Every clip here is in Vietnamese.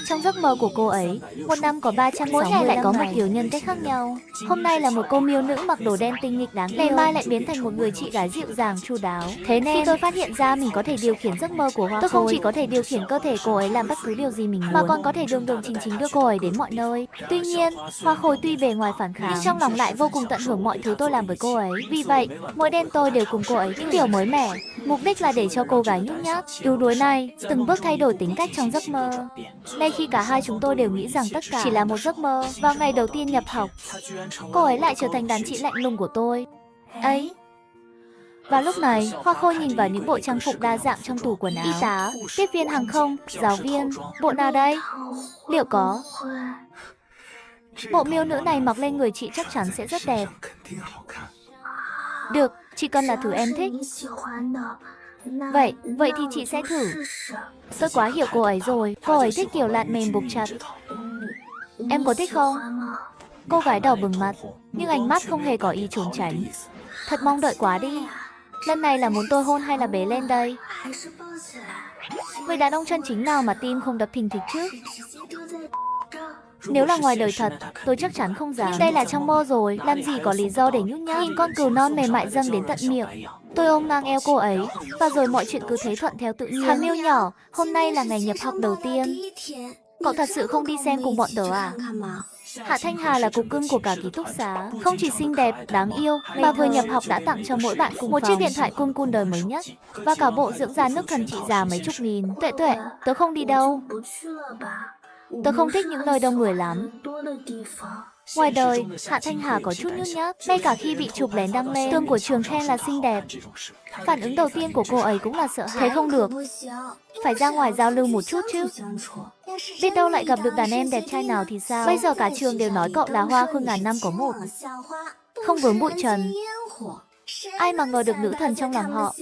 Trong giấc mơ của cô ấy, một năm có 360 mỗi ngày lại có một kiểu nhân cách khác nhau. Hôm nay là một cô miêu nữ mặc đồ đen tinh nghịch đáng yêu, ngày mai lại biến thành một người chị gái dịu dàng chu đáo. Thế nên khi tôi phát hiện ra mình có thể điều khiển giấc mơ của Hoa Khôi, tôi không chỉ có thể điều khiển cơ thể cô ấy làm bất cứ điều gì mình muốn, mà còn có thể đường đường chính chính đưa cô ấy đến mọi nơi. Tuy nhiên, Hoa Khôi tuy bề ngoài phản kháng, nhưng trong lòng lại vô cùng tận hưởng mọi thứ tôi làm với cô ấy. Vì vậy, mỗi đêm tôi đều cùng cô ấy những điều mới mẻ. Mục đích là để cho cô gái nhút nhát, yếu đuối này từng bước thay đổi tính cách trong giấc mơ. Ngay khi cả hai chúng tôi đều nghĩ rằng tất cả chỉ là một giấc mơ, vào ngày đầu tiên nhập học, cô ấy lại trở thành đàn chị lạnh lùng của tôi. Ấy. Và lúc này, Hoa Khôi nhìn vào những bộ trang phục đa dạng trong tủ quần áo. Y tá, tiếp viên hàng không, giáo viên, bộ nào đây? Liệu có? Bộ miêu nữ này mặc lên người chị chắc chắn sẽ rất đẹp. Được, chỉ cần là thứ em thích. Vậy thì chị sẽ thử. Tôi quá hiểu cô ấy rồi, cô ấy thích kiểu lạt mềm buộc chặt. Em có thích không? Cô gái đỏ bừng mặt, nhưng ánh mắt không hề có ý trốn tránh. Thật mong đợi quá đi. Lần này là muốn tôi hôn hay là bế lên đây? Người đàn ông chân chính nào mà tim không đập thình thịch chứ? Nếu là ngoài đời thật, tôi chắc chắn không dám. Nhưng đây là trong mơ rồi, làm gì có lý do để nhút nhát. Nhìn con cừu non mềm mại dâng đến tận miệng. Tôi ôm ngang eo cô ấy, và rồi mọi chuyện cứ thế thuận theo tự nhiên. Thằng miêu nhỏ, hôm nay là ngày nhập học đầu tiên. Cậu thật sự không đi xem cùng bọn tớ à? Hạ Thanh Hà là cục cưng của cả ký túc xá, không chỉ xinh đẹp, đáng yêu, mà vừa nhập học đã tặng cho mỗi bạn cùng một chiếc điện thoại cun cun đời mới nhất và cả bộ dưỡng da nước thần trị giá mấy chục nghìn. Tuệ Tuệ, tớ không đi đâu. Tớ không thích những nơi đông người lắm. Ngoài đời, Hạ Thanh Hà có chút nhút nhát, ngay cả khi bị chụp lén đăng lên, tường của trường khen là xinh đẹp. Phản ứng đầu tiên của cô ấy cũng là sợ hãi. Thế không được, phải ra ngoài giao lưu một chút chứ. Biết đâu lại gặp được đàn em đẹp trai nào thì sao? Bây giờ cả trường đều nói cậu là hoa khôi ngàn năm có một, không vướng bụi trần. Ai mà ngờ được nữ thần trong lòng họ.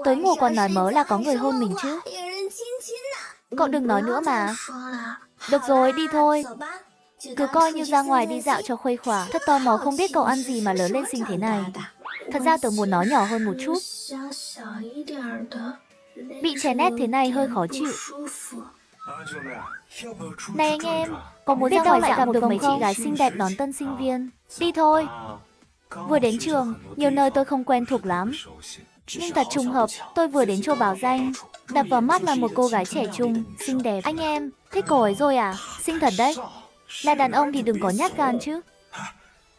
Tới mùa còn nói mớ là có người hôn mình chứ. Cậu đừng nói nữa mà. Được rồi, đi thôi. Cứ coi như ra ngoài đi dạo cho khuây khỏa. Thật tò mò không biết cậu ăn gì mà lớn lên xinh thế này. Thật ra tớ muốn nói nhỏ hơn một chút. Bị chèn ép thế này hơi khó chịu. Này anh em, có muốn ra ngoài lại gặp được mấy chị gái xinh đẹp đón tân sinh viên? Đi thôi. Vừa đến trường, nhiều nơi tôi không quen thuộc lắm. Nhưng thật trùng hợp, tôi vừa đến chỗ báo danh. Đập vào mắt là một cô gái trẻ trung, xinh đẹp. Anh em, thích cô ấy rồi à? Xinh thật đấy. Là đàn ông thì đừng có nhát gan chứ.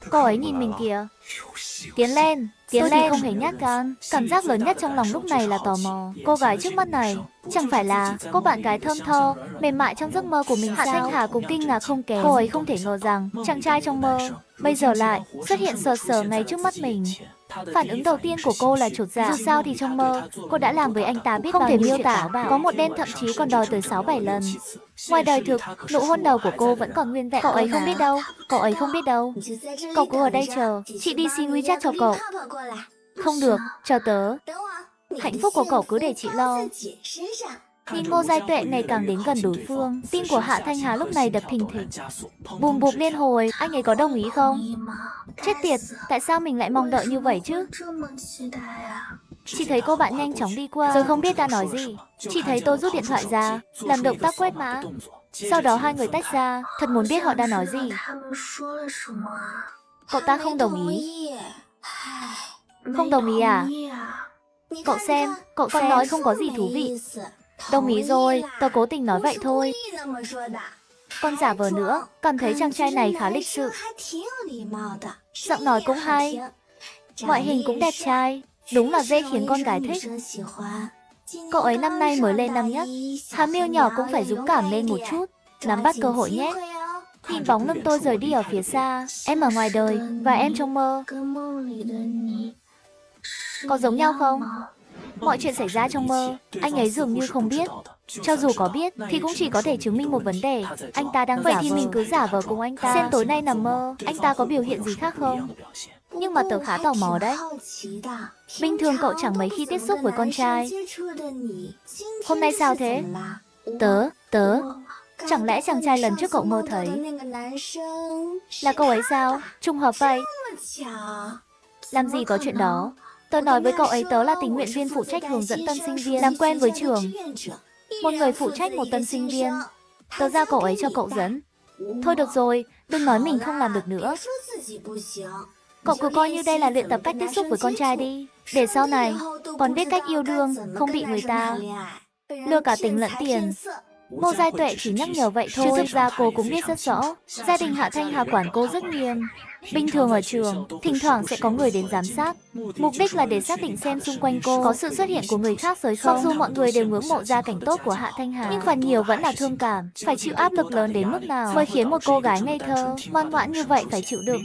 Cô ấy nhìn mình kìa. Tiến lên. Tôi thì không hề nhát gan. Cảm giác lớn nhất trong lòng lúc này là tò mò. Cô gái trước mắt này, chẳng phải là cô bạn gái thơm tho, mềm mại trong giấc mơ của mình sao? Hạ Thanh Hà cũng kinh ngạc không kém. Cô ấy không thể ngờ rằng chàng trai trong mơ bây giờ lại xuất hiện sờ sờ ngay trước mắt mình. Phản ứng đầu tiên của cô là chột dạ. Dù sao thì trong mơ, cô đã làm với anh ta biết không thể miêu tả. Có một đêm thậm chí còn đòi tới 6-7 lần. Ngoài đời thực, nụ hôn đầu của cô vẫn còn nguyên vẹn. Cậu ấy không biết đâu. Cậu ấy không biết đâu. Cậu cứ ở đây chờ. Chị đi xin WeChat cho cậu. Không được, chờ tớ. Hạnh phúc của cậu cứ để chị lo. Nhìn Ngô Giai Tuệ ngày càng đến gần đối phương, tim của Hạ Thanh Hà lúc này đập thình thịch. Bùm bụp liên hồi, anh ấy có đồng ý không? Chết tiệt, tại sao mình lại mong đợi như vậy chứ? Chị thấy cô bạn nhanh chóng đi qua, rồi không biết đã nói gì. Chị thấy tôi rút điện thoại ra, làm động tác quét mã. Sau đó hai người tách ra, thật muốn biết họ đã nói gì. Cậu ta không đồng ý. Không đồng ý à? Cậu xem, cậu còn nói không có gì thú vị. Đồng ý rồi, tớ cố tình nói vậy thôi. Còn giả vờ nữa, còn thấy chàng trai này khá lịch sự. Giọng nói cũng hay. Ngoại hình cũng đẹp trai. Đúng là dễ khiến con gái thích. Cậu ấy năm nay mới lên năm nhất. Hà miêu nhỏ cũng phải dũng cảm lên một chút. Nắm bắt cơ hội nhé. Nhìn bóng lưng tôi rời đi ở phía xa. Em ở ngoài đời, và em trong mơ. Có giống nhau không? Mọi chuyện xảy ra trong mơ, anh ấy dường như không biết. Cho dù có biết, thì cũng chỉ có thể chứng minh một vấn đề. Anh ta đang giả vờ. Vậy thì mình cứ giả vờ cùng anh ta. Xem tối nay nằm mơ, anh ta có biểu hiện gì khác không? Nhưng mà tớ khá tò mò đấy. Bình thường cậu chẳng mấy khi tiếp xúc với con trai. Hôm nay sao thế? Tớ. Chẳng lẽ chàng trai lần trước cậu mơ thấy là cậu ấy sao? Trùng hợp vậy. Làm gì có chuyện đó. Tớ nói với cậu ấy tớ là tình nguyện viên phụ trách hướng dẫn tân sinh viên làm quen với trường. một người phụ trách một tân sinh viên. Tớ giao cậu ấy cho cậu dẫn. Thôi được rồi, đừng nói mình không làm được nữa. Cậu cứ coi như đây là luyện tập cách tiếp xúc với con trai đi. Để sau này, còn biết cách yêu đương, không bị người ta lừa cả tình lẫn tiền. Ngô Giai Tuệ chỉ nhắc nhở vậy thôi, chứ thực ra cô cũng biết rất rõ. Gia đình Hạ Thanh Hà quản cô rất nghiêm. Bình thường ở trường, thỉnh thoảng sẽ có người đến giám sát. Mục đích là để xác định xem xung quanh cô có sự xuất hiện của người khác giới không. Mặc dù mọi người đều ngưỡng mộ gia cảnh tốt của Hạ Thanh Hà, nhưng phần nhiều vẫn là thương cảm. Phải chịu áp lực lớn đến mức nào mới khiến một cô gái ngây thơ, ngoan ngoãn như vậy phải chịu đựng.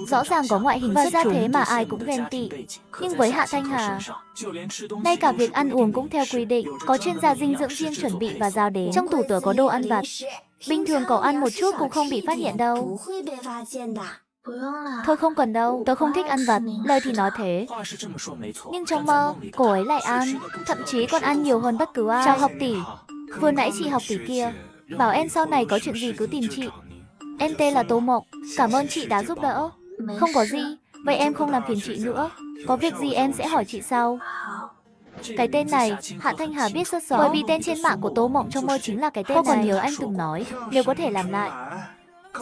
Rõ ràng có ngoại hình và gia thế mà ai cũng ghen tị. Nhưng với Hạ Thanh Hà, ngay cả việc ăn uống cũng theo quy định, có chuyên gia dinh dưỡng riêng chuẩn bị và giao đến. Trong tủ tớ có đồ ăn vặt. Bình thường cậu ăn một chút cũng không bị phát hiện đâu. Thôi không cần đâu, tớ không thích ăn vặt, lời thì nói thế. Nhưng trong mơ, cô ấy lại ăn, thậm chí còn ăn nhiều hơn bất cứ ai. Chào học tỷ, vừa nãy chị học tỷ kia, bảo em sau này có chuyện gì cứ tìm chị. Em tên là Tô Mộng, cảm ơn chị đã giúp đỡ. Không có gì, vậy em không làm phiền chị nữa. Có việc gì em sẽ hỏi chị sau. Cái tên này, Hạ Thanh Hà biết rất rõ, bởi vì tên trên mạng của Tô Mộng trong mơ chính là cái tên này. Cô còn nhớ anh từng nói, nếu có thể làm lại,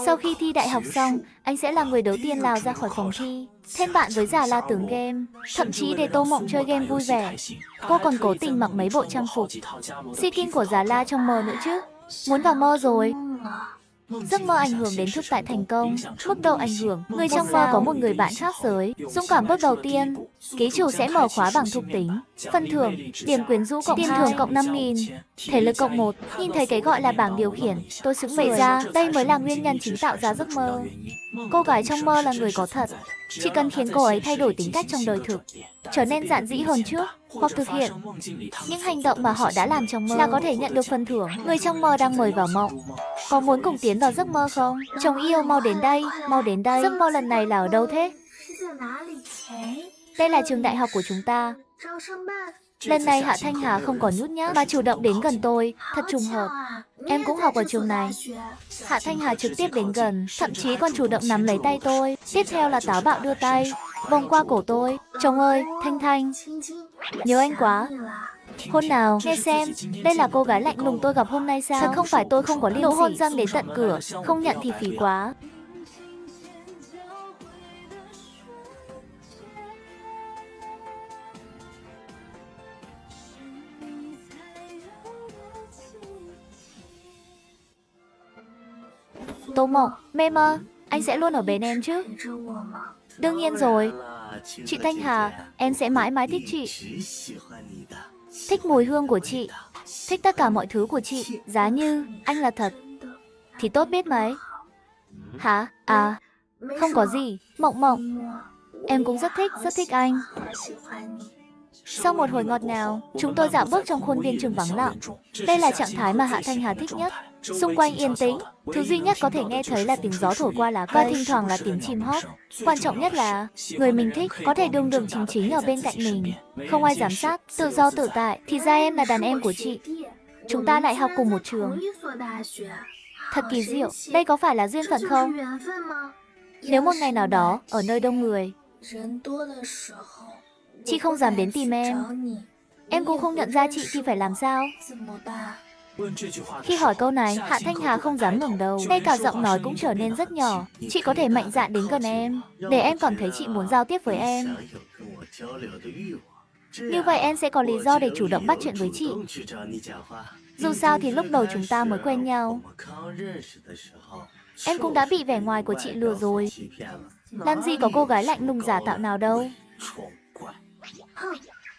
sau khi thi đại học xong, anh sẽ là người đầu tiên lao ra khỏi phòng thi, thêm bạn với Già La tướng game, thậm chí để Tô Mộng chơi game vui vẻ. Cô còn cố tình mặc mấy bộ trang phục skin của Già La trong mơ nữa chứ. Muốn vào mơ rồi. Giấc mơ ảnh hưởng đến thực tại thành công. Mức độ ảnh hưởng, người trong mơ có một người bạn khác giới. Dũng cảm bước đầu tiên, ký chủ sẽ mở khóa bằng thuộc tính. Phần thưởng, điểm quyến rũ cộng 2, tiền thưởng cộng 5.000, thể lực cộng 1. Nhìn thấy cái gọi là bảng điều khiển, tôi sững vậy ra, đây mới là nguyên nhân chính tạo ra giấc mơ. Cô gái trong mơ là người có thật. Chỉ cần khiến cô ấy thay đổi tính cách trong đời thực, trở nên giản dĩ hơn trước, hoặc thực hiện những hành động mà họ đã làm trong mơ là có thể nhận được phần thưởng. Người trong mơ đang mời vào mộng. Có muốn cùng tiến vào giấc mơ không? Chồng yêu mau đến đây, mau đến đây. Giấc mơ lần này là ở đâu thế? Đây là trường đại học của chúng ta. Lần này Hạ Thanh Hà không còn nhút nhát mà chủ động đến gần tôi, thật trùng hợp. Em cũng học ở trường này. Hạ Thanh Hà trực tiếp đến gần, thậm chí còn chủ động nắm lấy tay tôi. Tiếp theo là táo bạo đưa tay, vòng qua cổ tôi. Chồng ơi, Thanh Thanh, nhớ anh quá. Hôn nào, nghe xem, đây là cô gái lạnh lùng tôi gặp hôm nay sao? Thật không phải tôi không có nụ hôn dâng đến tận cửa, không nhận thì phí quá. Tô Mộng, mê mơ, anh sẽ luôn ở bên em chứ? Đương nhiên rồi. Chị Thanh Hà, em sẽ mãi mãi thích chị. Thích mùi hương của chị, thích tất cả mọi thứ của chị. Giá như anh là thật thì tốt biết mấy. Hả? À, không có gì. Mộng Mộng, em cũng rất thích anh. Sau một hồi ngọt ngào, chúng tôi dạo bước trong khuôn viên trường vắng lặng. Đây là trạng thái mà Hạ Thanh Hà thích nhất. Xung quanh yên tĩnh, thứ duy nhất có thể nghe thấy là tiếng gió thổi qua lá cây và thỉnh thoảng là tiếng chim hót. Quan trọng nhất là người mình thích có thể đường đường chính chính ở bên cạnh mình, không ai giám sát, tự do tự tại. Thì ra em là đàn em của chị. Chúng ta lại học cùng một trường. Thật kỳ diệu, đây có phải là duyên phận không? Nếu một ngày nào đó, ở nơi đông người, chị không dám đến tìm em cũng không nhận ra chị thì phải làm sao? Khi hỏi câu này, Hạ Thanh Hà không dám ngẩng đầu, ngay cả giọng nói cũng trở nên rất nhỏ. Chị có thể mạnh dạn đến gần em, để em cảm thấy chị muốn giao tiếp với em. Như vậy em sẽ có lý do để chủ động bắt chuyện với chị. Dù sao thì lúc đầu chúng ta mới quen nhau, em cũng đã bị vẻ ngoài của chị lừa rồi. Làm gì có cô gái lạnh lùng giả tạo nào đâu.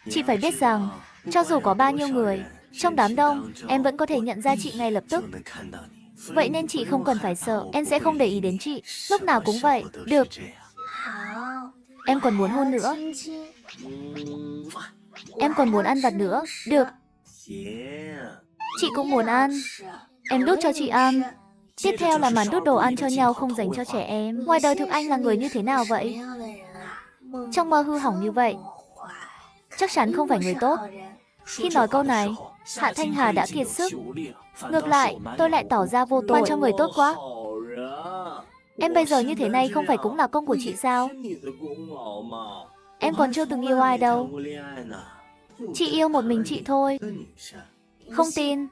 Chị phải biết rằng, cho dù có bao nhiêu người, trong đám đông, em vẫn có thể nhận ra chị ngay lập tức. Vậy nên chị không cần phải sợ, em sẽ không để ý đến chị. Lúc nào cũng vậy, được. Em còn muốn hôn nữa. Em còn muốn ăn vặt nữa, được. Chị cũng muốn ăn. Em đút cho chị ăn. Tiếp theo là màn đút đồ ăn cho nhau không dành cho trẻ em. Ngoài đời thực anh là người như thế nào vậy? Trong mơ hư hỏng như vậy, chắc chắn không phải người tốt. Khi nói câu này, Hạ Thanh Hà đã kiệt sức. Ngược lại, tôi lại tỏ ra vô tội cho người tốt quá. Em bây giờ như thế này không phải cũng là công của chị sao? Em còn chưa từng yêu ai đâu. Chị yêu một mình chị thôi. Không tin.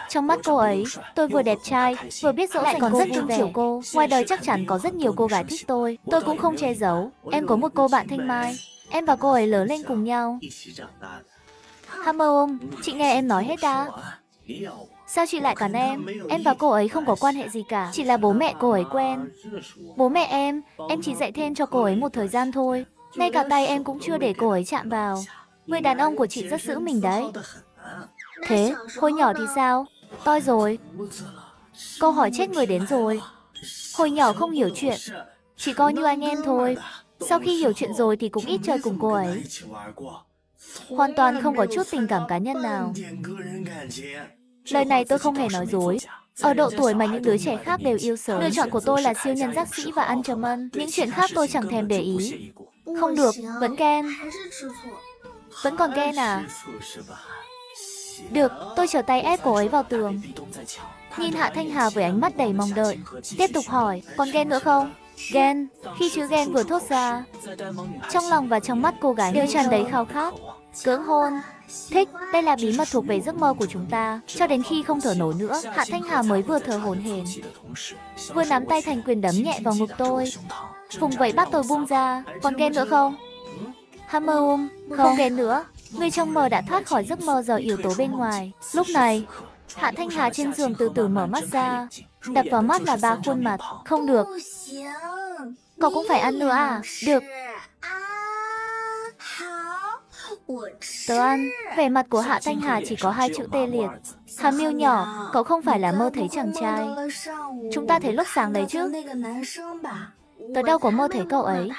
Trong mắt cô ấy, tôi vừa đẹp trai, vừa biết dỗ dành cô, rất cưng chiều cô. Ngoài đời chắc chắn có rất nhiều cô gái thích tôi cũng không che giấu. Em có một cô bạn Thanh Mai, em và cô ấy lớn lên cùng nhau. Hammer ôm, chị nghe em nói hết đã. Sao chị lại cắn em? Em và cô ấy không có quan hệ gì cả, chỉ là bố mẹ cô ấy quen. Bố mẹ em chỉ dạy thêm cho cô ấy một thời gian thôi. Ngay cả tay em cũng chưa để cô ấy chạm vào. Người đàn ông của chị rất giữ mình đấy. Thế, hồi nhỏ thì sao? Toi rồi. Câu hỏi chết người đến rồi. Hồi nhỏ không hiểu chuyện, chỉ coi như anh em thôi. Sau khi hiểu chuyện rồi thì cũng ít chơi cùng cô ấy. Hoàn toàn không có chút tình cảm cá nhân nào. Lời này tôi không hề nói dối. Ở độ tuổi mà những đứa trẻ khác đều yêu sớm, lựa chọn của tôi là siêu nhân giác sĩ và ăn chấm ân. Những chuyện khác tôi chẳng thèm để ý. Không được, vẫn ghen. Vẫn còn ghen à? Được, tôi trở tay ép cô ấy vào tường. Nhìn Hạ Thanh Hà với ánh mắt đầy mong đợi. Tiếp tục hỏi, còn ghen nữa không? Ghen, khi chữ ghen vừa thốt ra, trong lòng và trong mắt cô gái đều tràn đầy khao khát. Cưỡng hôn. Thích, đây là bí mật thuộc về giấc mơ của chúng ta. Cho đến khi không thở nổi nữa, Hạ Thanh Hà mới vừa thở hổn hển, vừa nắm tay thành quyền đấm nhẹ vào ngực tôi. Vùng vẫy bắt tôi buông ra. Còn ghen nữa không? Hammer không ghen nữa. Người trong mơ đã thoát khỏi giấc mơ do yếu tố bên ngoài. Lúc này, Hạ Thanh Hà trên giường từ từ mở mắt ra. Đập vào mắt là 3 khuôn mặt. Không được. Cậu cũng phải ăn nữa à? Được. Tớ ăn. Vẻ mặt của Hạ Thanh Hà chỉ có 2 chữ tê liệt. Hà Miêu nhỏ, cậu không phải là mơ thấy chàng trai. Chúng ta thấy lúc sáng đấy chứ. Tớ đâu có mơ thấy cậu ấy.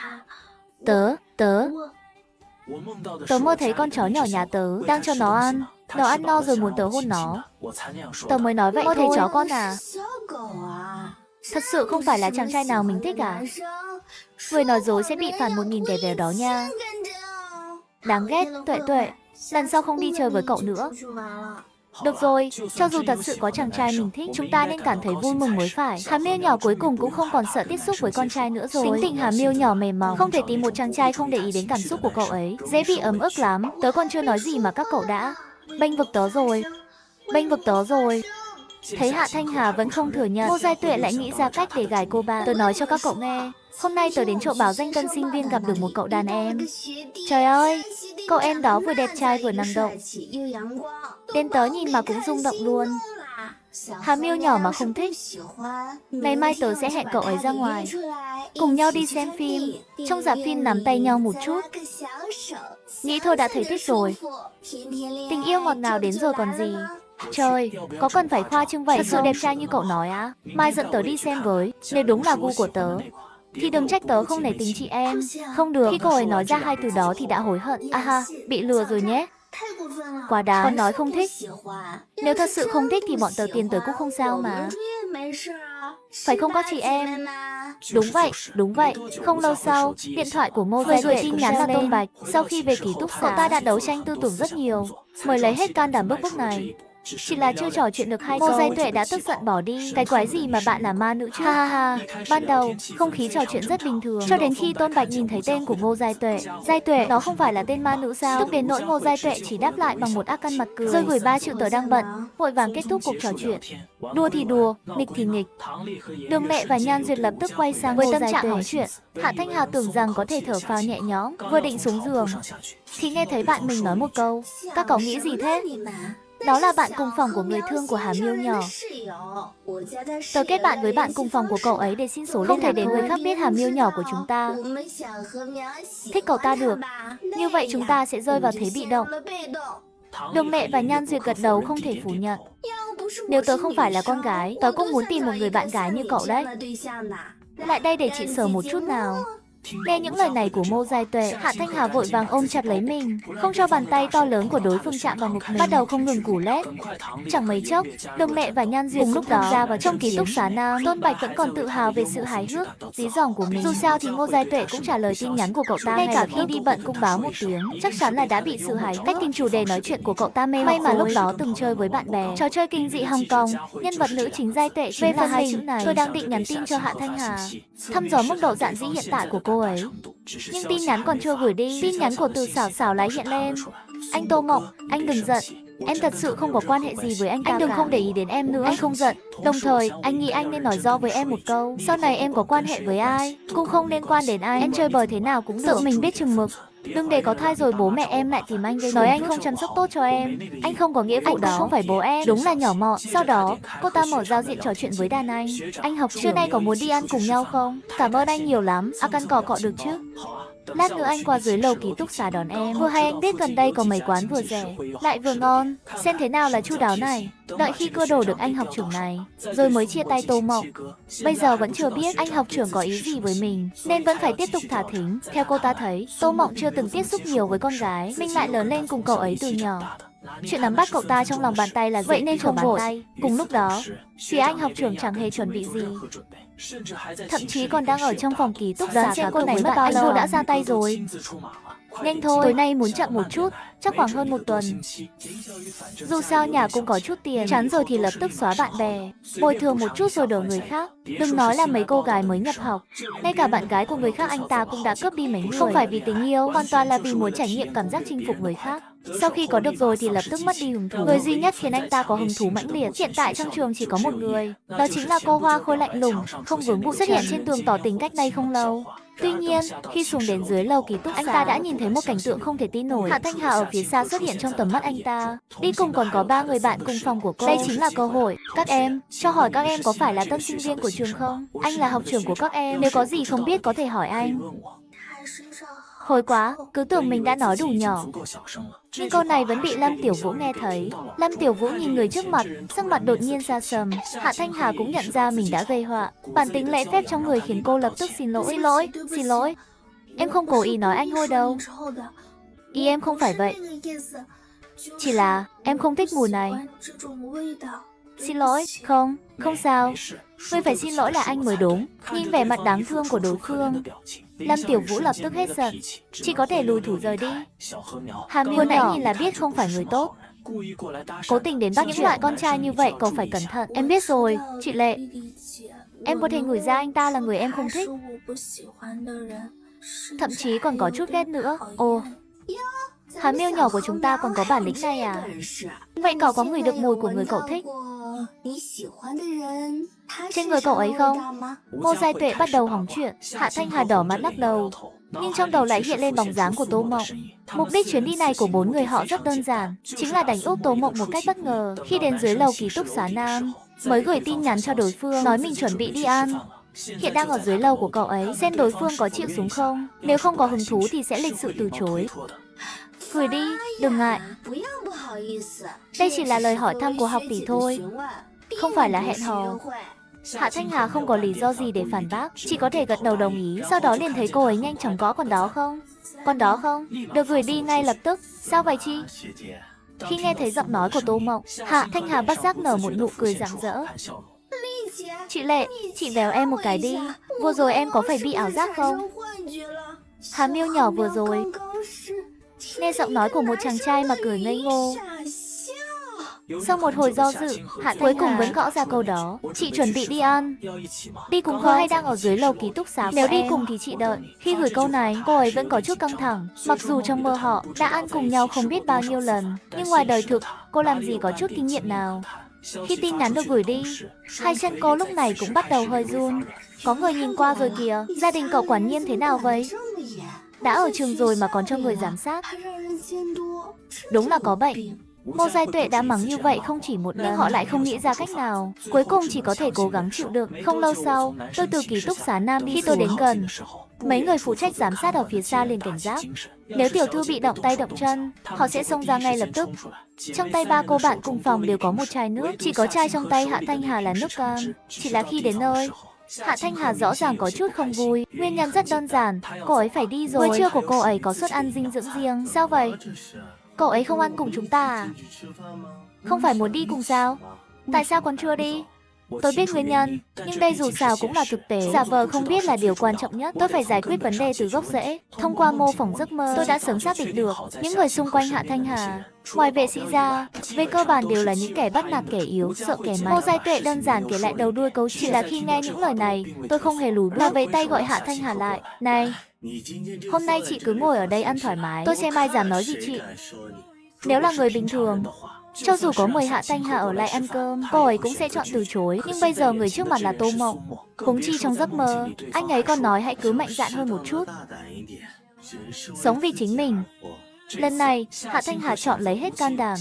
Tớ mơ thấy con chó nhỏ nhà tớ đang cho nó ăn. Nó ăn no rồi muốn tớ hôn nó. Tớ mới nói vậy thôi. Mơ thấy chó con à? Thật sự không phải là chàng trai nào mình thích à? Người nói dối sẽ bị phạt 1000 kẻ véo đó nha. Đáng ghét, Tuệ. Lần sau không đi chơi với cậu nữa. Được rồi, cho dù thật sự có chàng trai mình thích, chúng ta nên cảm thấy vui mừng mới phải. Hà Miêu nhỏ cuối cùng cũng không còn sợ tiếp xúc với con trai nữa rồi. Tính tình Hà Miêu nhỏ mềm mỏng, không thể tìm một chàng trai không để ý đến cảm xúc của cậu ấy. Dễ bị ấm ức lắm. Tớ còn chưa nói gì mà các cậu đã bênh vực tớ rồi. Thấy Hạ Thanh Hà vẫn không thừa nhận, Ngô Giai Tuệ lại nghĩ ra cách để gài cô bạn. Tớ nói cho các cậu nghe. Hôm nay tớ đến chỗ báo danh tân sinh viên gặp được một cậu đàn em. Trời ơi, cậu em đó vừa đẹp trai vừa năng động. Đến tớ nhìn mà cũng rung động luôn. Hà Miêu nhỏ mà không thích. Ngày mai tớ sẽ hẹn cậu ấy ra ngoài, cùng nhau đi xem phim. Trong rạp phim nắm tay nhau một chút. Nghĩ thôi đã thấy thích rồi. Tình yêu ngọt ngào đến rồi còn gì. Trời, có cần phải khoa trương vậy không? Thật sự đẹp trai như cậu nói á? Mai dẫn tớ đi xem với. Nếu đúng là gu của tớ thì đừng trách tớ không nể tình chị em. Không được. Khi cô ấy nói ra 2 từ đó thì đã hối hận. Ha, bị lừa rồi nhé. Quá đáng. Còn nói không thích. Nếu thật sự không thích thì bọn tớ tiến tới cũng không sao mà. Phải không các chị em? Đúng vậy. Không lâu sau, điện thoại của Ngô Giai Tuệ tin nhắn là Tôn Bạch. Sau khi về ký túc xá, cậu ta đã đấu tranh tư tưởng rất nhiều, mới lấy hết can đảm bước này. Chỉ là chưa trò chuyện được 2 câu, Ngô Giai Tuệ đã tức giận bỏ đi. Cái quái gì mà bạn là ma nữ chứ? Ha. Ban đầu, không khí trò chuyện rất bình thường, cho đến khi Tôn Bạch nhìn thấy tên của Ngô Giai Tuệ. Giai Tuệ, đó không phải là tên ma nữ sao? Tức đến nỗi Ngô Giai Tuệ chỉ đáp lại bằng một ác căn mặt cười, rồi gửi 3 chữ tớ đang bận, vội vàng kết thúc cuộc trò chuyện. Đùa thì đùa, nghịch thì nghịch. Đường Lệ và Nhan Duyệt lập tức quay sang với tâm trạng hỏi chuyện. Hạ Thanh Hà tưởng rằng có thể thở phào nhẹ nhõm, vừa định xuống giường thì nghe thấy bạn mình nói một câu. Các cậu nghĩ gì thế? Đó là bạn cùng phòng của người thương của Hà Miêu nhỏ. Tớ kết bạn với bạn cùng phòng của cậu ấy để xin số liên lạc, để người khác biết Hà Miêu nhỏ của chúng ta thích cậu ta được. Như vậy chúng ta sẽ rơi vào thế bị động. Đường Lệ và Nhan Duyệt gật đầu không thể phủ nhận. Nếu tớ không phải là con gái, tớ cũng muốn tìm một người bạn gái như cậu đấy. Lại đây để chị sờ một chút nào. Nghe những lời này của Ngô Giai Tuệ, Hạ Thanh Hà vội vàng ôm chặt lấy mình, không cho bàn tay to lớn của đối phương chạm vào ngực mình, bắt đầu không ngừng củ lét. Chẳng mấy chốc, Đường Lệ và Nhan Duyệt cùng lúc đó ra vào trong ký túc xá nam. Tôn Bạch vẫn còn tự hào về sự hài hước, dí dỏm của mình. Dù sao thì Ngô Giai Tuệ cũng trả lời tin nhắn của cậu ta, ngay cả khi đi bận cũng báo một tiếng. Chắc chắn là đã bị sự hài cách tìm chủ đề nói chuyện của cậu ta mê. May mà lúc đó từng chơi với bạn bè trò chơi kinh dị Hồng Kông, nhân vật nữ chính Giai Tuệ chính là 2 chữ này. Tôi đang định nhắn tin cho Hạ Thanh Hà, thăm dò mức độ dạn dĩ hiện tại của cô ấy. Nhưng tin nhắn còn chưa gửi đi, tin nhắn của Từ Xảo Xảo lại hiện lên. Anh Tô Mộng, anh đừng giận. Em thật sự không có quan hệ gì với anh ta. Anh đừng không để ý đến em nữa. Anh không giận. Đồng thời, anh nghĩ anh nên nói rõ với em một câu. Sau này em có quan hệ với ai, cũng không liên quan đến anh. Em chơi bời thế nào cũng được. Tự mình biết chừng mực. Đừng để có thai rồi bố mẹ em lại tìm anh gây nói anh không chăm sóc tốt cho em. Anh không có nghĩa vụ đó. Anh không phải bố em. Đúng là nhỏ mọn. Sau đó, cô ta mở giao diện trò chuyện với đàn anh. Anh học trưa nay có muốn đi ăn cùng nhau không? Cảm ơn anh nhiều lắm. Căn cọ được chứ? Lát nữa anh qua dưới lầu ký túc xá đón em. Vừa hay anh biết gần đây có mấy quán vừa rẻ lại vừa ngon. Xem thế nào là chu đáo này. Đợi khi cưa đổ được anh học trưởng này, rồi mới chia tay Tô Mộng. Bây giờ vẫn chưa biết anh học trưởng có ý gì với mình, nên vẫn phải tiếp tục thả thính. Theo cô ta thấy, Tô Mộng chưa từng tiếp xúc nhiều với con gái, mình lại lớn lên cùng cậu ấy từ nhỏ. Chuyện nắm bắt cậu ta trong lòng bàn tay là vậy nên không vội. Cùng lúc đó, phía anh học trưởng chẳng hề chuẩn bị gì, thậm chí còn đang ở trong phòng ký túc xá xem cô này mất bao lâu đã ra tay rồi. Nhanh thôi, tối nay muốn chậm một chút, chắc khoảng hơn một tuần. Dù sao nhà cũng có chút tiền, chán rồi thì lập tức xóa bạn bè, bồi thường một chút rồi đổi người khác. Đừng nói là mấy cô gái mới nhập học, ngay cả bạn gái của người khác anh ta cũng đã cướp đi mấy người. Không phải vì tình yêu, hoàn toàn là vì muốn trải nghiệm cảm giác chinh phục người khác. Sau khi có được rồi thì lập tức mất đi hứng thú. Người duy nhất khiến anh ta có hứng thú mãnh liệt hiện tại trong trường chỉ có một người, đó chính là cô Hoa Khôi lạnh lùng, không vướng bụi xuất hiện trên tường tỏ tình cách đây không lâu. Tuy nhiên, khi xuống đến dưới lầu ký túc, anh ta đã nhìn thấy một cảnh tượng không thể tin nổi. Hạ Thanh Hà ở phía xa xuất hiện trong tầm mắt anh ta. Đi cùng còn có 3 người bạn cùng phòng của cô. Đây chính là cơ hội. Các em, cho hỏi các em có phải là tân sinh viên của trường không? Anh là học trưởng của các em. Nếu có gì không biết có thể hỏi anh. Hồi quá, cứ tưởng mình đã nói đủ nhỏ. Nhưng câu này vẫn bị Lâm Tiểu Vũ nghe thấy. Lâm Tiểu Vũ nhìn người trước mặt, sắc mặt đột nhiên xa sầm. Hạ Thanh Hà cũng nhận ra mình đã gây họa. Bản tính lễ phép trong người khiến cô lập tức xin lỗi. Em không cố ý nói anh hôi đâu. Ý em không phải vậy. Chỉ là em không thích mùi này. Xin lỗi, không sao. Người phải xin lỗi là anh mới đúng. Nhìn vẻ mặt đáng thương của đối phương, Lâm Tiểu Vũ lập tức hết giận, chỉ có thể lùi thủ rời đi. Hà Miêu nãy nhìn là biết không phải người tốt, cố tình đến bắt những loại con trai như vậy cậu phải cẩn thận. Em biết rồi, chị Lệ. Em có thể ngửi ra anh ta là người em không thích, thậm chí còn có chút ghét nữa. Ồ, Hà Miêu nhỏ của chúng ta còn có bản lĩnh này à? Vậy cậu có ngửi được mùi của người cậu thích trên người cậu ấy không? Ngô Giai Tuệ bắt đầu hỏng chuyện. Hạ Thanh Hà đỏ mắt lắc đầu, nhưng trong đầu lại hiện lên bóng dáng của Tô Mộng. Mục đích chuyến đi này của 4 người họ rất đơn giản, chính là đánh úp Tô Mộng một cách bất ngờ. Khi đến dưới lầu ký túc xá Nam, mới gửi tin nhắn cho đối phương nói mình chuẩn bị đi ăn. Hiện đang ở dưới lầu của cậu ấy, xem đối phương có chịu xuống không. Nếu không có hứng thú thì sẽ lịch sự từ chối. Gửi đi, đừng ngại. Đây chỉ là lời hỏi thăm của học tỷ thôi, không phải là hẹn hò. Hạ Thanh Hà không có lý do gì để phản bác, chỉ có thể gật đầu đồng ý. Sau đó liền thấy cô ấy nhanh chóng gõ còn đó không? Được gửi đi ngay lập tức. Sao vậy chị? Khi nghe thấy giọng nói của Tô Mộng, Hạ Thanh Hà bất giác nở một nụ cười rạng rỡ. Chị Lệ, chị véo em một cái đi. Vừa rồi em có phải bị ảo giác không? Hà Miêu nhỏ vừa rồi nghe giọng nói của một chàng trai mà cười ngây ngô. Sau một hồi do dự, Hạ cuối cùng vẫn gõ ra câu đó. Chị chuẩn bị đi ăn. Đi cùng không hay đang ở dưới lầu ký túc xá? Nếu đi cùng thì chị đợi. Khi gửi câu này, cô ấy vẫn có chút căng thẳng. Mặc dù trong mơ họ đã ăn cùng nhau không biết bao nhiêu lần, nhưng ngoài đời thực, cô làm gì có chút kinh nghiệm nào. Khi tin nhắn được gửi đi, hai chân cô lúc này cũng bắt đầu hơi run. Có người nhìn qua rồi kìa. Gia đình cậu quản nghiêm thế nào vậy? Đã ở trường rồi mà còn cho người giám sát. Đúng là có bệnh. Ngô Giai Tuệ đã mắng như vậy không chỉ một lần, nhưng họ lại không nghĩ ra cách nào. Cuối cùng chỉ có thể cố gắng chịu đựng. Không lâu sau, tôi từ ký túc xá Nam đi. Khi tôi đến gần, mấy người phụ trách giám sát ở phía xa liền cảnh giác. Nếu tiểu thư bị động tay động chân, họ sẽ xông ra ngay lập tức. Trong tay 3 cô bạn cùng phòng đều có một chai nước, chỉ có chai trong tay Hạ Thanh Hà là nước cam. Chỉ là khi đến nơi, Hạ Thanh Hà rõ ràng có chút không vui. Nguyên nhân rất đơn giản, cô ấy phải đi rồi. Bữa trưa của cô ấy có suất ăn dinh dưỡng riêng. Sao vậy? Cậu ấy không ăn cùng chúng ta à? Không phải muốn đi cùng sao? Tại sao còn chưa đi? Tôi biết nguyên nhân, nhưng đây dù sao cũng là thực tế. Giả vờ không biết là điều quan trọng nhất. Tôi phải giải quyết vấn đề từ gốc rễ. Thông qua mô phỏng giấc mơ, tôi đã sớm xác định được những người xung quanh Hạ Thanh Hà, ngoài vệ sĩ ra, về cơ bản đều là những kẻ bắt nạt kẻ yếu, sợ kẻ mạnh. Ngô Giai Tuệ đơn giản kể lại đầu đuôi câu chuyện. Chỉ là khi nghe những lời này, tôi không hề lùi bước, mà vẫy tay gọi Hạ Thanh Hà lại. Này, hôm nay chị cứ ngồi ở đây ăn thoải mái, tôi xem ai dám nói gì chị. Nếu là người bình thường, Cho dù có mời Hạ Thanh Hà ở lại ăn cơm, cô ấy cũng sẽ chọn từ chối. Nhưng bây giờ người trước mặt là Tô Mộng. Huống chi trong giấc mơ, anh ấy còn nói hãy cứ mạnh dạn hơn một chút. Sống vì chính mình. Lần này, Hạ Thanh Hà chọn lấy hết can đảm.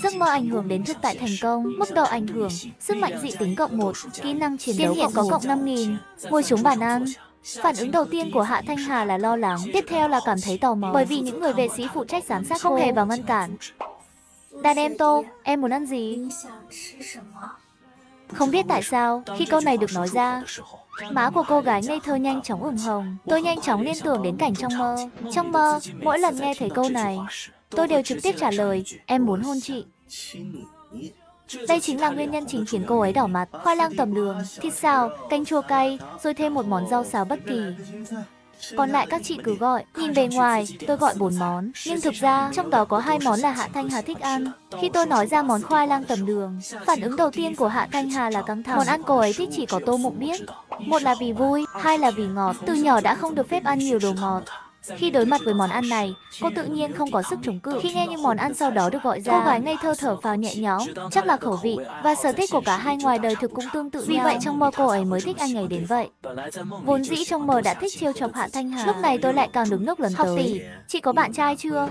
Giấc mơ ảnh hưởng đến thực tại thành công, mức độ ảnh hưởng, sức mạnh dị tính cộng 1, kỹ năng chiến đấu hiện có cộng 5.000. Ngồi xuống bàn ăn. Phản ứng đầu tiên của Hạ Thanh Hà là lo lắng, tiếp theo là cảm thấy tò mò, bởi vì những người vệ sĩ phụ trách giám sát không hề vào ngăn cản. Đàn em Tô, em muốn ăn gì? Không biết tại sao, khi câu này được nói ra, má của cô gái ngây thơ nhanh chóng ửng hồng. Tôi nhanh chóng liên tưởng đến cảnh trong mơ. Trong mơ, mỗi lần nghe thấy câu này, tôi đều trực tiếp trả lời, em muốn hôn chị. Đây chính là nguyên nhân chính khiến cô ấy đỏ mặt. Khoai lang tầm đường, thịt xào, canh chua cay, rồi thêm một món rau xào bất kỳ. Còn lại các chị cứ gọi. Nhìn bề ngoài, tôi gọi 4 món. Nhưng thực ra, trong đó có 2 món là Hạ Thanh Hà thích ăn. Khi tôi nói ra món khoai lang tầm đường, phản ứng đầu tiên của Hạ Thanh Hà là căng thẳng. Món ăn cô ấy thích chỉ có Tô Mộng biết. Một là vì vui, hai là vì ngọt. Từ nhỏ đã không được phép ăn nhiều đồ ngọt. Khi đối mặt với món ăn này, cô tự nhiên không có sức chống cự. Khi nghe những món ăn sau đó được gọi ra, cô gái ngây thơ thở phào nhẹ nhõm. Chắc là khẩu vị và sở thích của cả hai ngoài đời thực cũng tương tự nhau. Vì vậy trong mơ cô ấy mới thích anh ấy đến vậy. Vốn dĩ trong mơ đã thích trêu chọc Hạ Thanh Hà. Lúc này tôi lại càng đứng nước lần tới. Học tỷ, chị có bạn trai chưa?